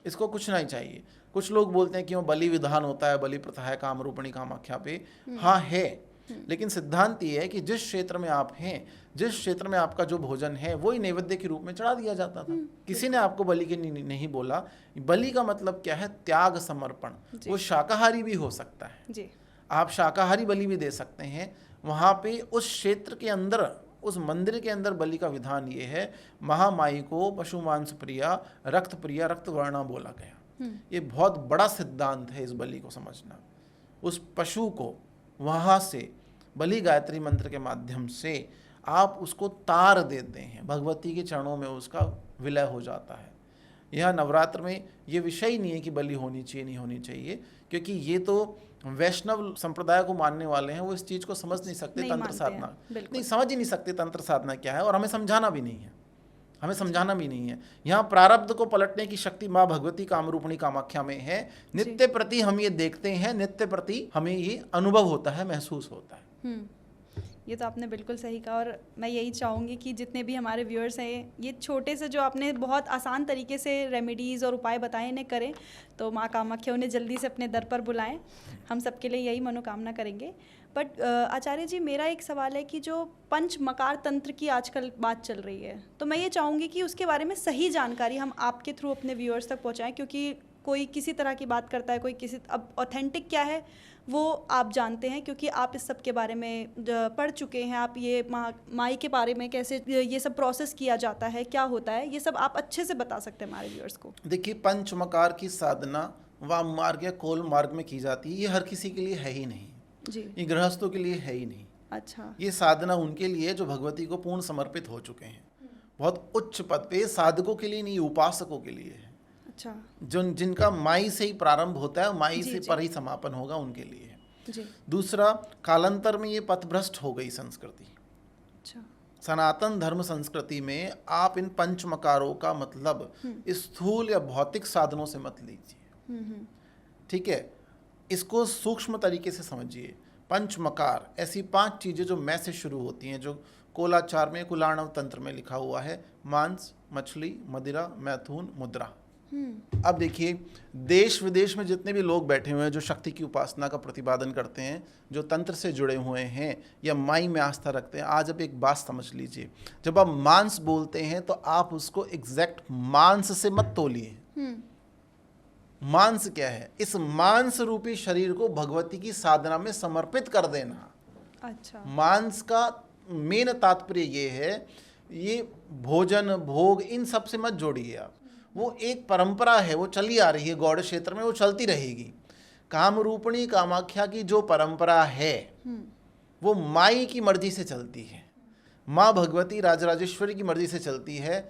इसको कुछ नहीं चाहिए। कुछ लोग बोलते हैं कि वो बलि विधान होता है, बलि प्रथा है कामरूपिणी कामाख्या पे। हाँ है, लेकिन सिद्धांत ये है कि जिस क्षेत्र में आप हैं, जिस क्षेत्र में आपका जो भोजन है वही नैवेद्य के रूप में चढ़ा दिया जाता था। किसी ने आपको बलि के नहीं बोला। बलि का मतलब क्या है? त्याग, समर्पण। वो शाकाहारी भी हो सकता है जी। आप शाकाहारी बलि भी दे सकते हैं। वहाँ पे उस क्षेत्र के अंदर, उस मंदिर के अंदर बलि का विधान ये है, महामाई को पशु मांस प्रिया, रक्त प्रिया, रक्त वर्णा बोला गया। ये बहुत बड़ा सिद्धांत है इस बलि को समझना। उस पशु को वहाँ से बलि गायत्री मंत्र के माध्यम से आप उसको तार देते हैं, भगवती के चरणों में उसका विलय हो जाता है। यह नवरात्र में ये विषय ही नहीं है कि बलि होनी चाहिए नहीं होनी चाहिए, क्योंकि ये तो वैष्णव संप्रदाय को मानने वाले हैं, वो इस चीज़ को समझ नहीं सकते। तंत्र साधना नहीं समझ ही नहीं सकते, तंत्र साधना क्या है, और हमें समझाना भी नहीं है, हमें समझाना भी नहीं है। यहाँ प्रारब्ध को पलटने की शक्ति माँ भगवती कामरूपिणी कामाख्या में है। नित्य प्रति हम ये देखते हैं, नित्य प्रति हमें ये अनुभव होता है, महसूस होता है। ये तो आपने बिल्कुल सही कहा, और मैं यही चाहूँगी कि जितने भी हमारे व्यूअर्स हैं, ये छोटे से जो आपने बहुत आसान तरीके से रेमेडीज़ और उपाय बताए इन्हें करें, तो माँ कामाख्या उन्हें जल्दी से अपने दर पर बुलाएं। हम सबके लिए यही मनोकामना करेंगे। बट आचार्य जी, मेरा एक सवाल है कि जो पंच मकार तंत्र की आजकल बात चल रही है, तो मैं ये चाहूँगी कि उसके बारे में सही जानकारी हम आपके थ्रू अपने व्यूअर्स तक पहुँचाएँ, क्योंकि कोई किसी तरह की बात करता है, कोई किसी, अब ऑथेंटिक क्या है वो आप जानते हैं, क्योंकि आप इस सब के बारे में पढ़ चुके हैं। आप ये माई के बारे में कैसे ये सब प्रोसेस किया जाता है, क्या होता है, ये सब आप अच्छे से बता सकते हैं हमारे व्यूअर्स को। देखिए, पंचमकार की साधना वाम मार्ग या कोल मार्ग में की जाती है। ये हर किसी के लिए है ही नहीं जी। ये गृहस्थों के लिए है ही नहीं। अच्छा। ये साधना उनके लिए जो भगवती को पूर्ण समर्पित हो चुके हैं, बहुत उच्च पद पे, साधकों के लिए नहीं, उपासकों के लिए है। अच्छा। जिनका माई से ही प्रारंभ होता है, माई जी, से जी। पर ही समापन होगा, उनके लिए है। जी। दूसरा, कालांतर में ये पथभ्रष्ट हो गई संस्कृति। अच्छा। सनातन धर्म संस्कृति में आप इन पंचमकारों का मतलब स्थूल या भौतिक साधनों से मत लीजिए, ठीक है? इसको सूक्ष्म तरीके से समझिए। पंचमकार ऐसी 5 चीज़ें जो मैं से शुरू होती हैं, जो कोलाचार में, कुलाणव तंत्र में लिखा हुआ है: मांस, मछली, मदिरा, मैथुन, मुद्रा। अब देखिए, देश विदेश में जितने भी लोग बैठे हुए हैं जो शक्ति की उपासना का प्रतिपादन करते हैं, जो तंत्र से जुड़े हुए हैं या माई में आस्था रखते हैं, आज अब एक बात समझ लीजिए। जब आप मांस बोलते हैं तो आप उसको एग्जैक्ट मांस से मत तोलिए। मांस क्या है? इस मांस रूपी शरीर को भगवती की साधना में समर्पित कर देना। अच्छा। मांस का मेन तात्पर्य ये है, ये भोजन, भोग, इन सब से मत जोड़िए आप। वो एक परंपरा है, वो चली आ रही है गौड़ क्षेत्र में, वो चलती रहेगी। कामरूपिणी कामाख्या की जो परंपरा है वो माई की मर्जी से चलती है, माँ भगवती राजराजेश्वरी की मर्जी से चलती है।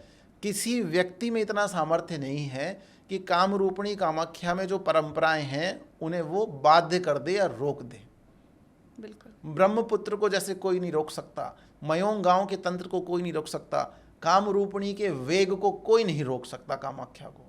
किसी व्यक्ति में इतना सामर्थ्य नहीं है कि कामरूपिणी कामाख्या में जो परंपराएं हैं उन्हें वो बाध्य कर दे या रोक दे। बिल्कुल। ब्रह्मपुत्र को जैसे कोई नहीं रोक सकता, मयोंग गांव के तंत्र को कोई नहीं रोक सकता, कामरूपिणी के वेग को कोई नहीं रोक सकता, कामाख्या को।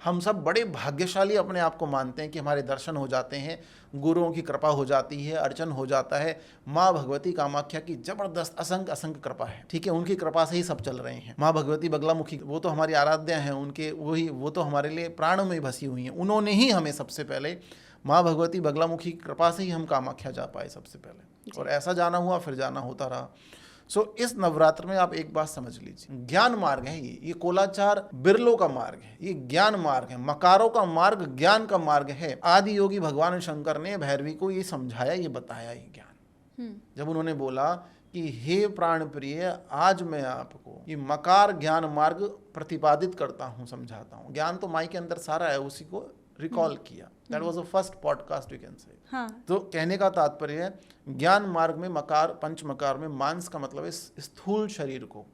हम सब बड़े भाग्यशाली अपने आप को मानते हैं कि हमारे दर्शन हो जाते हैं, गुरुओं की कृपा हो जाती है, अर्चन हो जाता है। माँ भगवती कामाख्या की जबरदस्त असंख्य कृपा है, ठीक है? उनकी कृपा से ही सब चल रहे हैं। माँ भगवती बगलामुखी, वो तो हमारी आराध्या हैं, उनके वो तो हमारे लिए प्राणों में बसी हुई हैं। उन्होंने ही हमें सबसे पहले, माँ भगवती बगलामुखी की कृपा से ही हम कामाख्या जा पाए सबसे पहले, और ऐसा जाना हुआ, फिर जाना होता रहा। सो इस नवरात्र में आप एक बात समझ लीजिए, ज्ञान मार्ग है ये कोलाचार बिरलों का मार्ग है, ये ज्ञान मार्ग है, मकारों का मार्ग ज्ञान का मार्ग है। आदि योगी भगवान शंकर ने भैरवी को ये समझाया, ये बताया ये ज्ञान। जब उन्होंने बोला कि हे प्राण प्रिय, आज मैं आपको ये मकार ज्ञान मार्ग प्रतिपादित करता हूँ, समझाता हूँ। ज्ञान तो माई के अंदर सारा है, उसी को रिकॉल किया। That was the first podcast you can say. हाँ। तो कहने का तात्पर्य है, ज्ञान मार्ग में मकार, पंच मकार में मांस का मतलब है स्थूल शरीर को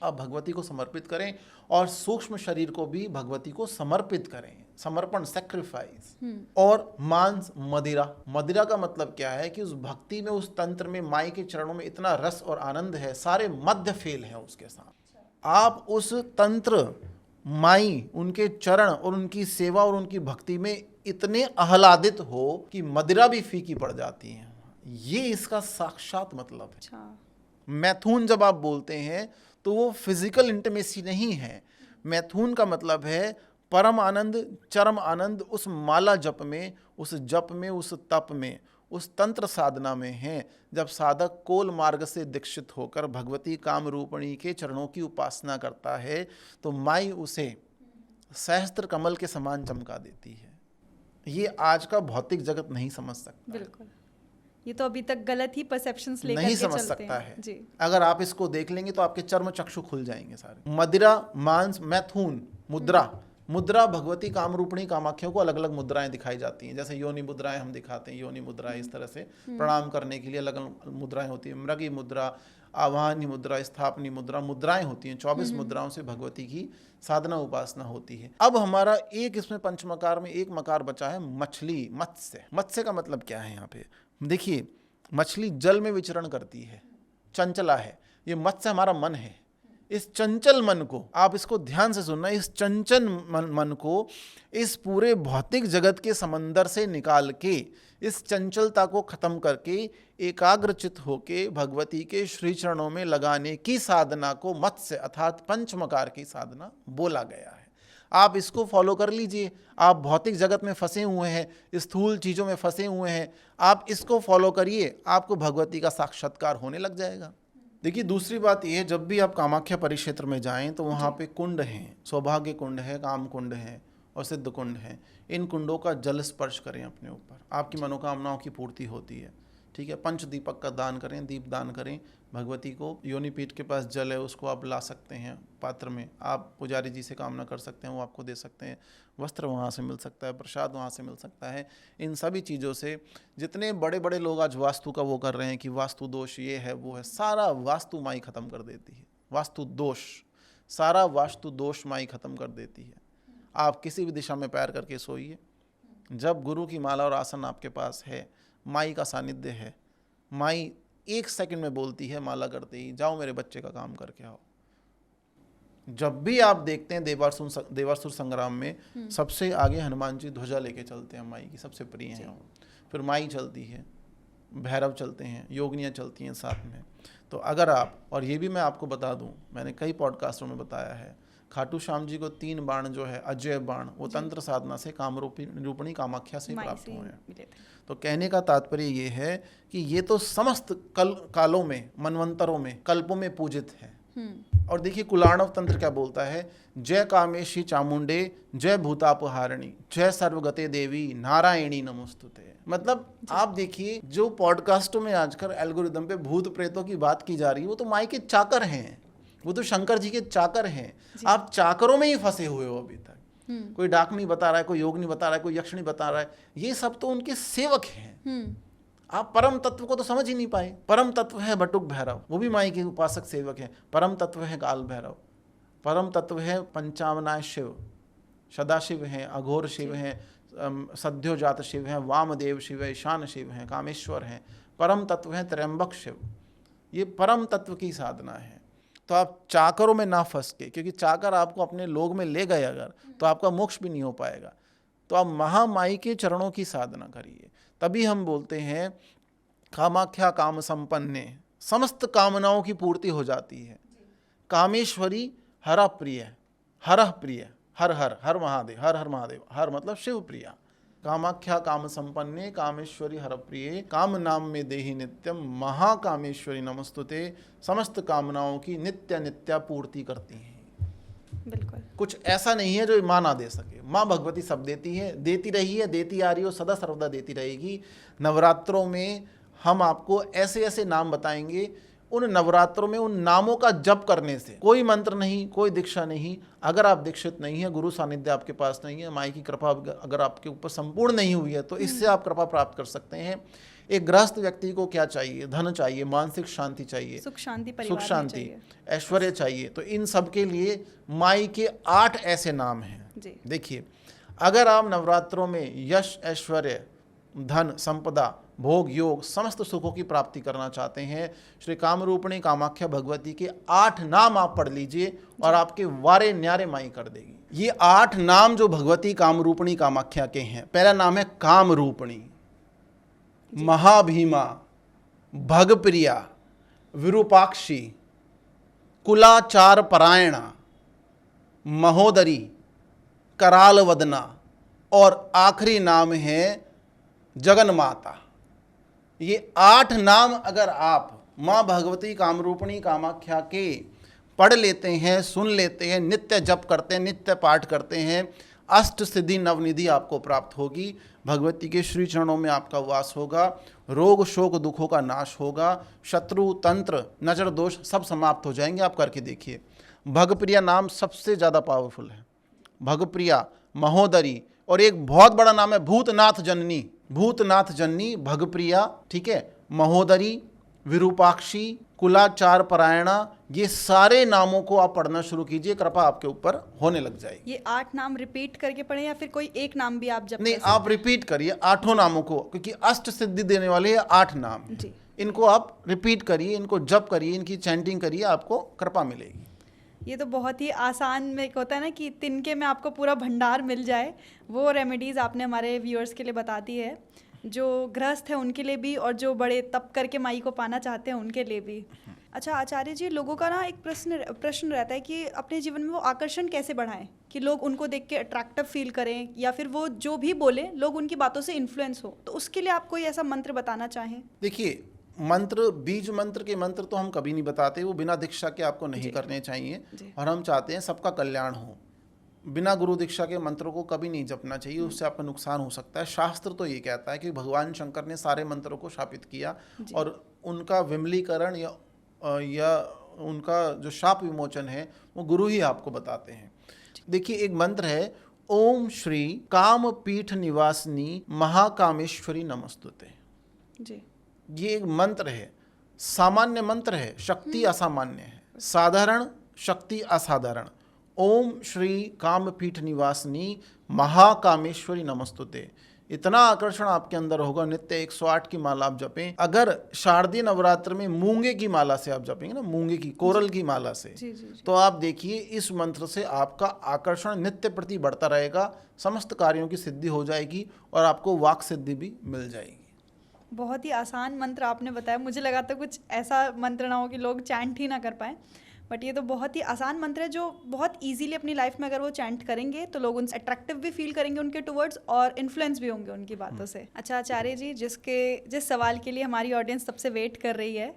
आप भगवती को समर्पित करें, और सूक्ष्म शरीर को भी भगवती को समर्पित करें, समर्पण, सेक्रीफाइस। और मांस मदिरा, मदिरा का मतलब क्या है कि उस भक्ति में, उस तंत्र में, माई के चरणों में इतना रस और आनंद है, सारे मध्य फेल है उसके साथ। आप उस तंत्र, माई, उनके चरण और उनकी सेवा और उनकी भक्ति में इतने आह्लादित हो कि मदिरा भी फीकी पड़ जाती है। ये इसका साक्षात मतलब है। मैथुन जब आप बोलते हैं तो वो फिजिकल इंटीमेसी नहीं है। मैथुन का मतलब है परम आनंद, चरम आनंद उस माला जप में, उस जप में, उस तप में, उस तंत्र साधना में है। जब साधक कोल मार्ग से दीक्षित होकर भगवती काम रूपणी के चरणों की उपासना करता है तो माई उसे सहस्त्र कमल के समान चमका देती है। ये आज का भौतिक जगत नहीं समझ सकता। बिल्कुल, ये तो अभी तक गलत ही परसेप्शंस लेकर नहीं के समझ चलते सकता हैं। है जी। अगर आप इसको देख लेंगे तो आपके चर्म चक्षु खुल जाएंगे सारे। मदिरा, मांस, मैथुन, मुद्रा। मुद्रा भगवती कामरूपिणी कामाख्या को अलग अलग मुद्राएं दिखाई जाती हैं। जैसे योनि मुद्राएं हम दिखाते हैं, योनि मुद्रा इस तरह से प्रणाम करने के लिए अलग अलग मुद्राएं होती हैं। मृगी मुद्रा, आवाहनी मुद्रा, स्थापनी मुद्रा, मुद्राएं होती हैं। 24 मुद्राओं से भगवती की साधना उपासना होती है। अब हमारा एक इसमें पंचमकार में एक मकार बचा है, मछली, मत्स्य। मत्स्य का मतलब क्या है? यहाँ पे देखिए, मछली जल में विचरण करती है, चंचला है। ये मत्स्य हमारा मन है। इस चंचल मन को, आप इसको ध्यान से सुनना, इस चंचल मन को इस पूरे भौतिक जगत के समंदर से निकाल के, इस चंचलता को खत्म करके एकाग्रचित होके भगवती के श्री चरणों में लगाने की साधना को मत्स्य अर्थात पंचमकार की साधना बोला गया है। आप इसको फॉलो कर लीजिए। आप भौतिक जगत में फंसे हुए हैं, स्थूल चीज़ों में फंसे हुए हैं, आप इसको फॉलो करिए, आपको भगवती का साक्षात्कार होने लग जाएगा। देखिए, दूसरी बात यह है, जब भी आप कामाख्या परिक्षेत्र में जाएं तो वहाँ पे कुंड हैं, सौभाग्य कुंड है, काम कुंड है और सिद्ध कुंड है। इन कुंडों का जल स्पर्श करें अपने ऊपर, आपकी मनोकामनाओं की पूर्ति होती है। ठीक है, पंच दीपक का दान करें, दीप दान करें भगवती को। योनिपीठ के पास जल है, उसको आप ला सकते हैं पात्र में। आप पुजारी जी से कामना कर सकते हैं, वो आपको दे सकते हैं। वस्त्र वहाँ से मिल सकता है, प्रसाद वहाँ से मिल सकता है। इन सभी चीज़ों से जितने बड़े बड़े लोग आज वास्तु का वो कर रहे हैं कि वास्तु दोष ये है वो है, सारा वास्तु माई ख़त्म कर देती है। वास्तु दोष, सारा वास्तु दोष माई ख़त्म कर देती है। आप किसी भी दिशा में पैर करके सोइए, जब गुरु की माला और आसन आपके पास है, माई का सानिध्य है, माई 1 सेकंड में बोलती है माला करते ही, जाओ मेरे बच्चे का काम करके आओ। जब भी आप देखते हैं देवासुर संग्राम में सबसे आगे हनुमान जी ध्वजा लेके चलते हैं, माई की सबसे प्रिय हैं। फिर माई चलती है, भैरव चलते हैं, योगिनियाँ चलती हैं साथ में। तो अगर आप, और ये भी मैं आपको बता दूं, मैंने कई पॉडकास्टों में बताया है, खाटू श्याम जी को 3 बाण जो है, अजय बाण, वो तंत्र साधना से कामरूपिणी कामाख्या से प्राप्त हुए हैं। तो कहने का तात्पर्य ये है कि ये तो समस्त कालों में, मनवंतरों में, कल्पों में पूजित है। और देखिए, कुलार्णव तंत्र क्या बोलता है, जय कामेशी चामुंडे, जय भूतापहारिणी, जय सर्वगते देवी नारायणी नमोस्तुते। मतलब आप देखिए, जो पॉडकास्टों में आजकल एल्गोरिदम पे भूत प्रेतों की बात की जा रही है, वो तो माई के चाकर हैं, वो तो शंकर जी के चाकर हैं। आप चाकरों में ही फंसे हुए हो अभी तक। कोई डाक नहीं बता रहा है, कोई योग नहीं बता रहा है, कोई यक्ष नहीं बता रहा है, ये सब तो उनके सेवक हैं। आप परम तत्व को तो समझ ही नहीं पाए। परम तत्व है बटुक भैरव, वो भी माई के उपासक सेवक हैं। परम तत्व है काल भैरव, परम तत्व है पंचावनाय शिव, सदाशिव हैं, अघोर शिव हैं, सद्योजात शिव हैं, वामदेव शिव है, ईशान शिव हैं, कामेश्वर हैं। परम तत्व है त्र्यंबक शिव। ये परम तत्व की साधना है। तो आप चाकरों में ना फंस के, क्योंकि चाकर आपको अपने लोग में ले गए अगर, तो आपका मोक्ष भी नहीं हो पाएगा। तो आप महामाई के चरणों की साधना करिए। तभी हम बोलते हैं कामाख्या काम संपन्ने, समस्त कामनाओं की पूर्ति हो जाती है। कामेश्वरी हरा प्रिय, हरह प्रिय, हर हर हर महादेव, हर हर महादेव, हर मतलब शिव प्रिया। कामाख्या काम संपन्ने कामेश्वरी हरप्रिये काम नाम में देहि नित्यम महाकामेश्वरी नमस्तुते। समस्त कामनाओं की नित्य नित्या पूर्ति करती हैं। बिल्कुल। कुछ ऐसा नहीं है जो माँ ना दे सके। माँ भगवती सब देती है, देती रही है, देती आ रही हो, सदा सर्वदा देती रहेगी। नवरात्रों में हम आपको ऐसे ऐसे नाम बताएंगे, उन नवरात्रों में उन नामों का जप करने से कोई मंत्र नहीं, कोई दीक्षा नहीं। अगर आप दीक्षित नहीं है, गुरु सानिध्य आपके पास नहीं है, माई की कृपा अगर आपके ऊपर संपूर्ण नहीं हुई है, तो इससे आप कृपा प्राप्त कर सकते हैं। एक गृहस्थ व्यक्ति को क्या चाहिए? धन चाहिए, मानसिक शांति चाहिए, सुख शांति, सुख परिवार में शांति, चाहिए। ऐश्वर्य चाहिए। तो इन सब के लिए माई के 8 ऐसे नाम हैं। जी। देखिए, अगर आप नवरात्रों में यश, ऐश्वर्य, धन, संपदा, भोग, योग, समस्त सुखों की प्राप्ति करना चाहते हैं, श्री कामरूपिणी कामाख्या भगवती के 8 नाम आप पढ़ लीजिए और आपके वारे न्यारे माई कर देगी। ये 8 नाम जो भगवती कामरूपिणी कामाख्या के हैं, पहला नाम है कामरूपिणी, महाभीमा, भगप्रिया, विरूपाक्षी, कुलाचार परायणा, महोदरी, कराल वदना, और आखिरी नाम है जगन माता। ये 8 नाम अगर आप माँ भगवती कामरूपिणी कामाख्या के पढ़ लेते हैं, सुन लेते हैं, नित्य जप करते हैं, नित्य पाठ करते हैं, अष्ट सिद्धि नवनिधि आपको प्राप्त होगी। भगवती के श्री चरणों में आपका वास होगा, रोग शोक दुखों का नाश होगा, शत्रु तंत्र नजर दोष सब समाप्त हो जाएंगे। आप करके देखिए। भगप्रिया नाम सबसे ज़्यादा पावरफुल है। भगप्रिया, महोदरी, और एक बहुत बड़ा नाम है भूतनाथ जननी। भूतनाथ जननी, भगप्रिया, ठीक है, महोदरी, विरूपाक्षी, कुलाचार परायणा, ये सारे नामों को आप पढ़ना शुरू कीजिए, कृपा आपके ऊपर होने लग जाएगी। ये 8 नाम रिपीट करके पढ़े या फिर कोई एक नाम भी आप जब नहीं, आप रिपीट करिए 8 नामों को, क्योंकि अष्ट सिद्धि देने वाले ये 8 नाम हैं। जी। इनको आप रिपीट करिए, इनको जप करिए, इनकी चैंटिंग करिए, आपको कृपा मिलेगी। ये तो बहुत ही आसान में एक होता है ना कि तिनके में आपको पूरा भंडार मिल जाए, वो रेमेडीज़ आपने हमारे व्यूअर्स के लिए बता दी है, जो गृहस्थ है उनके लिए भी और जो बड़े तप करके माई को पाना चाहते हैं उनके लिए भी। अच्छा आचार्य जी, लोगों का ना एक प्रश्न रहता है कि अपने जीवन में वो आकर्षण कैसे बढ़ाएं कि लोग उनको देख के अट्रैक्टिव फील करें, या फिर वो जो भी बोले लोग उनकी बातों से इन्फ्लुएंस हो, तो उसके लिए आप कोई ऐसा मंत्र बताना चाहें? देखिए, मंत्र, बीज मंत्र के मंत्र तो हम कभी नहीं बताते, वो बिना दीक्षा के आपको नहीं करने चाहिए, और हम चाहते हैं सबका कल्याण हो। बिना गुरु दीक्षा के मंत्रों को कभी नहीं जपना चाहिए, उससे आपका नुकसान हो सकता है। शास्त्र तो ये कहता है कि भगवान शंकर ने सारे मंत्रों को शापित किया और उनका विमलीकरण या उनका जो शाप विमोचन है वो गुरु ही आपको बताते हैं। देखिए, एक मंत्र है, ओम श्री काम पीठ निवासिनी महाकामेश्वरी नमस्तुते। जी। ये एक मंत्र है, सामान्य मंत्र है, शक्ति असामान्य है, साधारण शक्ति असाधारण। ओम श्री कामपीठ निवासिनी महाकामेश्वरी नमस्तुते। इतना आकर्षण आपके अंदर होगा, नित्य 108 की माला आप जपें। अगर शारदीय नवरात्र में मूंगे की माला से आप जपेंगे ना, मूंगे की, कोरल की माला से, तो आप देखिए इस मंत्र से आपका आकर्षण नित्य प्रति बढ़ता रहेगा, समस्त कार्यों की सिद्धि हो जाएगी और आपको वाक सिद्धि भी मिल जाएगी। बहुत ही आसान मंत्र आपने बताया, मुझे लगा था कुछ ऐसा मंत्र ना हो कि लोग चैंट ही ना कर पाएँ, बट ये तो बहुत ही आसान मंत्र है जो बहुत इजीली अपनी लाइफ में अगर वो चैंट करेंगे तो लोग उनसे अट्रैक्टिव भी फील करेंगे उनके टुवर्ड्स और इन्फ्लुएंस भी होंगे उनकी बातों से। अच्छा आचार्य जी, जिस सवाल के लिए हमारी ऑडियंस सबसे वेट कर रही है,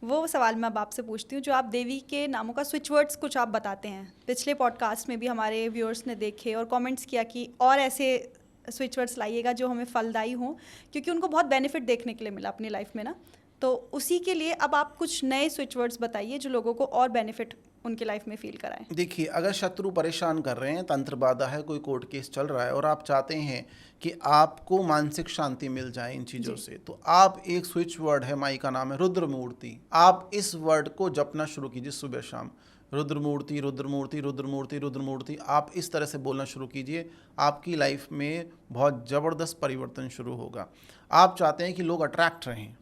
वो सवाल मैं अब आपसे पूछती हूँ। जो आप देवी के नामों का स्विच वर्ड्स कुछ आप बताते हैं, पिछले पॉडकास्ट में भी हमारे व्यूअर्स ने देखे और कॉमेंट्स किया कि और ऐसे स्विच वर्ड्स लाइएगा जो हमें फलदायी हों, क्योंकि उनको बहुत बेनिफिट देखने के लिए मिला अपनी लाइफ में ना। तो उसी के लिए अब आप कुछ नए स्विच वर्ड्स बताइए जो लोगों को और बेनिफिट उनके लाइफ में फील कराएं। देखिए, अगर शत्रु परेशान कर रहे हैं, तंत्र बाधा है, कोई कोर्ट केस चल रहा है और आप चाहते हैं कि आपको मानसिक शांति मिल जाए इन चीज़ों से, तो आप एक स्विच वर्ड है, माई का नाम है रुद्रमूर्ति। आप इस वर्ड को जपना शुरू कीजिए सुबह शाम। रुद्रमूर्ति, रुद्रमूर्ति, रुद्रमूर्ति, रुद्रमूर्ति, आप इस तरह से बोलना शुरू कीजिए। आपकी लाइफ में बहुत ज़बरदस्त परिवर्तन शुरू होगा। आप चाहते हैं कि लोग अट्रैक्ट रहें,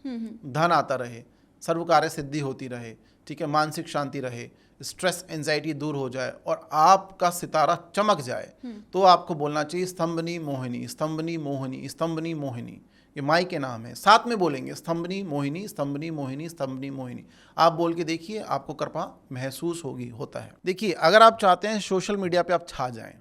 धन आता रहे, सर्व कार्य सिद्धि होती रहे, ठीक है, मानसिक शांति रहे, स्ट्रेस एंजाइटी दूर हो जाए और आपका सितारा चमक जाए, तो आपको बोलना चाहिए स्तंभनी मोहिनी, स्तंभनी मोहिनी, स्तंभनी मोहिनी। ये माई के नाम है, साथ में बोलेंगे स्तंभनी मोहिनी, स्तंभनी मोहिनी, स्तंभनी मोहिनी। आप बोल के देखिए, आपको कृपा महसूस होगी, होता है। देखिए, अगर आप चाहते हैं सोशल मीडिया पे आप छा जाएं,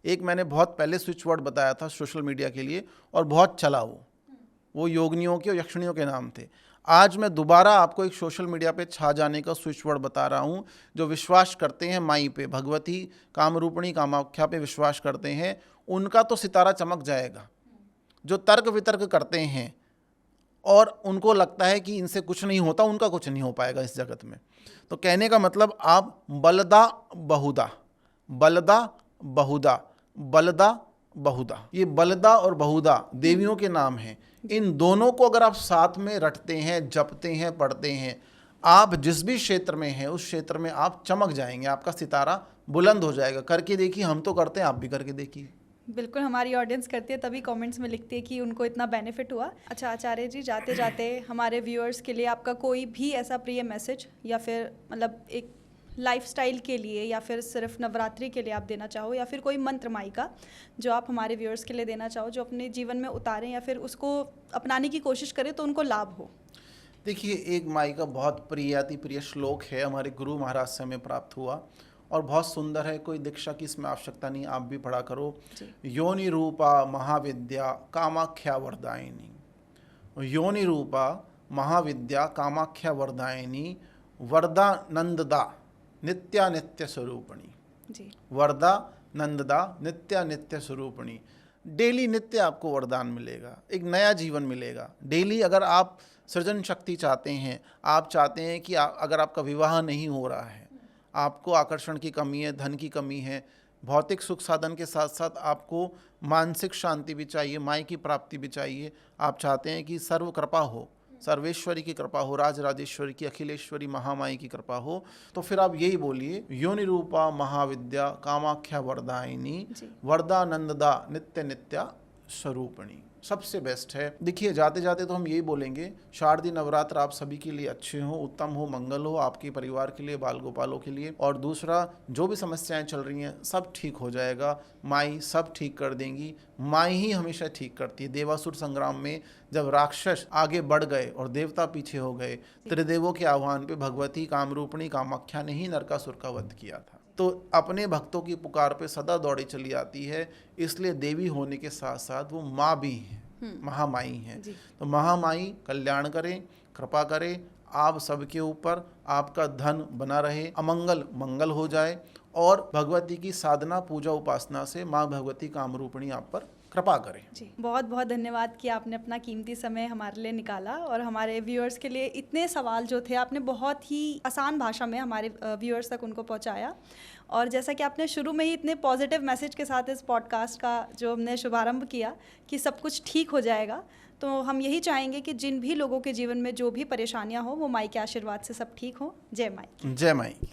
एक मैंने बहुत पहले स्विच वर्ड बताया था सोशल मीडिया के लिए और बहुत चला वो योगिनियों के और यक्षिणियों के नाम थे। आज मैं दोबारा आपको एक सोशल मीडिया पे छा जाने का स्विच वर्ड बता रहा हूँ। जो विश्वास करते हैं माई पे, भगवती कामरूपिणी कामाख्या पे विश्वास करते हैं, उनका तो सितारा चमक जाएगा। जो तर्क वितर्क करते हैं और उनको लगता है कि इनसे कुछ नहीं होता, उनका कुछ नहीं हो पाएगा इस जगत में। तो कहने का मतलब आप बलदा बहुदा, बलदा बहुदा, बलदा बहुदा, ये बलदा और बहुदा देवियों के नाम हैं। इन दोनों को अगर आप साथ में रटते हैं, जपते हैं, पढ़ते हैं, आप जिस भी क्षेत्र में हैं उस क्षेत्र में आप चमक जाएंगे, आपका सितारा बुलंद हो जाएगा। करके देखिए, हम तो करते हैं, आप भी करके देखिए। बिल्कुल, हमारी ऑडियंस करती है, तभी कमेंट्स में लिखती है कि उनको इतना बेनिफिट हुआ। अच्छा आचार्य जी, जाते जाते हमारे व्यूअर्स के लिए आपका कोई भी ऐसा प्रिय मैसेज या फिर मतलब एक लाइफस्टाइल के लिए या फिर सिर्फ नवरात्रि के लिए आप देना चाहो, या फिर कोई मंत्र माई का जो आप हमारे व्यूअर्स के लिए देना चाहो, जो अपने जीवन में उतारें या फिर उसको अपनाने की कोशिश करें तो उनको लाभ हो। देखिए, एक माई का बहुत प्रियाति प्रिय श्लोक है, हमारे गुरु महाराज से हमें प्राप्त हुआ और बहुत सुंदर है। कोई दीक्षा की इसमें आवश्यकता नहीं, आप भी पढ़ा करो। योनि रूपा महाविद्या कामाख्या वरदायिनी, योनि रूपा महाविद्या कामाख्या वरदायिनी, वरदा नंददा नित्यानित्य स्वरूपिणी जी, वरदा नंददा नित्यानित्य स्वरूपिणी। डेली नित्य आपको वरदान मिलेगा, एक नया जीवन मिलेगा डेली। अगर आप सृजन शक्ति चाहते हैं, आप चाहते हैं कि अगर आपका विवाह नहीं हो रहा है, आपको आकर्षण की कमी है, धन की कमी है, भौतिक सुख साधन के साथ साथ आपको मानसिक शांति भी चाहिए, माई की प्राप्ति भी चाहिए, आप चाहते हैं कि सर्व कृपा हो, सर्वेश्वरी की कृपा हो, राज राजेश्वरी की, अखिलेश्वरी महामाई की कृपा हो, तो फिर आप यही बोलिए, योनि रूपा महाविद्या कामाख्या वरदायिनी, वरदानंददा नित्य नित्या स्वरूपिणी। सबसे बेस्ट है। देखिए, जाते जाते तो हम यही बोलेंगे, शारदीय नवरात्र आप सभी के लिए अच्छे हो, उत्तम हो, मंगल हो, आपके परिवार के लिए, बाल गोपालों के लिए। और दूसरा, जो भी समस्याएं चल रही हैं सब ठीक हो जाएगा, माई सब ठीक कर देंगी। माई ही हमेशा ठीक करती है। देवासुर संग्राम में जब राक्षस आगे बढ़ गए और देवता पीछे हो गए, त्रिदेवों के आह्वान पे भगवती कामरूपिणी कामाख्या ने ही नरकासुर का वध किया था। तो अपने भक्तों की पुकार पे सदा दौड़ी चली आती है, इसलिए देवी होने के साथ साथ वो माँ भी है, महामाई है। तो महामाई कल्याण करें, कृपा करें आप सबके ऊपर, आपका धन बना रहे, अमंगल मंगल हो जाए, और भगवती की साधना पूजा उपासना से माँ भगवती कामरूपिणी आप पर कृपा करें। जी, बहुत बहुत धन्यवाद कि आपने अपना कीमती समय हमारे लिए निकाला और हमारे व्यूअर्स के लिए इतने सवाल जो थे आपने बहुत ही आसान भाषा में हमारे व्यूअर्स तक उनको पहुंचाया। और जैसा कि आपने शुरू में ही इतने पॉजिटिव मैसेज के साथ इस पॉडकास्ट का जो हमने शुभारंभ किया कि सब कुछ ठीक हो जाएगा, तो हम यही चाहेंगे कि जिन भी लोगों के जीवन में जो भी परेशानियां हो वो माई के आशीर्वाद से सब ठीक हो। जय माई। जय माई।